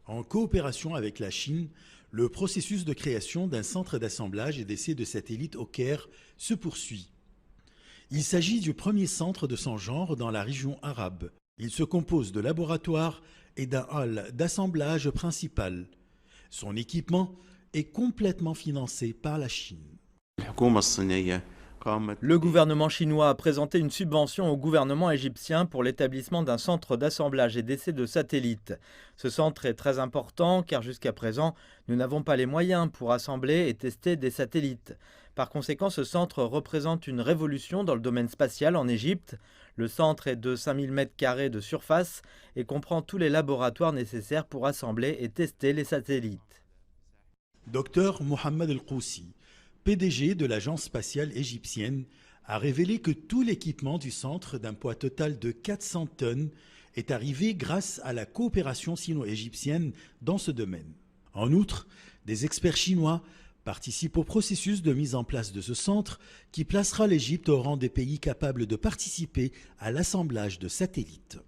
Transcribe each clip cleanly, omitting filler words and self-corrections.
En coopération avec la Chine, le processus de création d'un centre d'assemblage et d'essai de satellites au Caire se poursuit. Il s'agit du premier centre de son genre dans la région arabe. Il se compose de laboratoires et d'un hall d'assemblage principal. Son équipement est complètement financé par la Chine. Le gouvernement chinois a présenté une subvention au gouvernement égyptien pour l'établissement d'un centre d'assemblage et d'essai de satellites. Ce centre est très important car jusqu'à présent, nous n'avons pas les moyens pour assembler et tester des satellites. Par conséquent, ce centre représente une révolution dans le domaine spatial en Égypte. Le centre est de 5000 m² de surface et comprend tous les laboratoires nécessaires pour assembler et tester les satellites. Dr Mohamed El-Qoussi, PDG de l'agence spatiale égyptienne, a révélé que tout l'équipement du centre, d'un poids total de 400 tonnes, est arrivé grâce à la coopération sino-égyptienne dans ce domaine. En outre, des experts chinois participent au processus de mise en place de ce centre qui placera l'Égypte au rang des pays capables de participer à l'assemblage de satellites.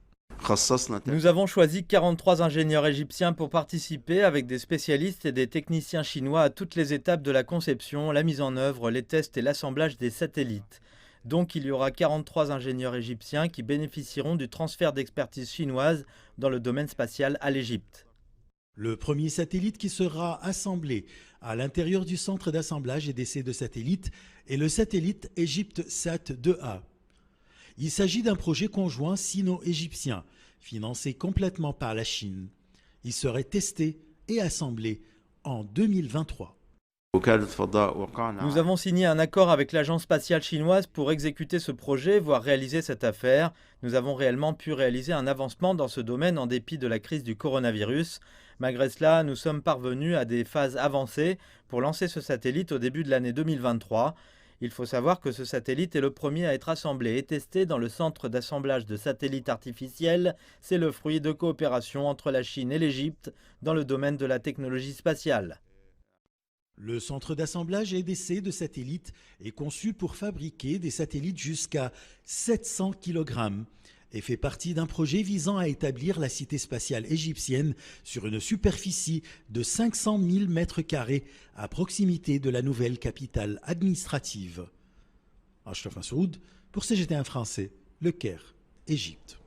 Nous avons choisi 43 ingénieurs égyptiens pour participer avec des spécialistes et des techniciens chinois à toutes les étapes de la conception, la mise en œuvre, les tests et l'assemblage des satellites. Donc il y aura 43 ingénieurs égyptiens qui bénéficieront du transfert d'expertise chinoise dans le domaine spatial à l'Égypte. Le premier satellite qui sera assemblé à l'intérieur du centre d'assemblage et d'essai de satellites est le satellite EgyptSat 2A. Il s'agit d'un projet conjoint sino-égyptien, financé complètement par la Chine. Il serait testé et assemblé en 2023. Nous avons signé un accord avec l'agence spatiale chinoise pour exécuter ce projet, voire réaliser cette affaire. Nous avons réellement pu réaliser un avancement dans ce domaine en dépit de la crise du coronavirus. Malgré cela, nous sommes parvenus à des phases avancées pour lancer ce satellite au début de l'année 2023. Il faut savoir que ce satellite est le premier à être assemblé et testé dans le centre d'assemblage de satellites artificiels. C'est le fruit de coopération entre la Chine et l'Égypte dans le domaine de la technologie spatiale. Le centre d'assemblage et d'essai de satellites est conçu pour fabriquer des satellites jusqu'à 700 kg et fait partie d'un projet visant à établir la cité spatiale égyptienne sur une superficie de 500 000 m² à proximité de la nouvelle capitale administrative. Ashraf Massoud pour CGTN français, Le Caire, Égypte.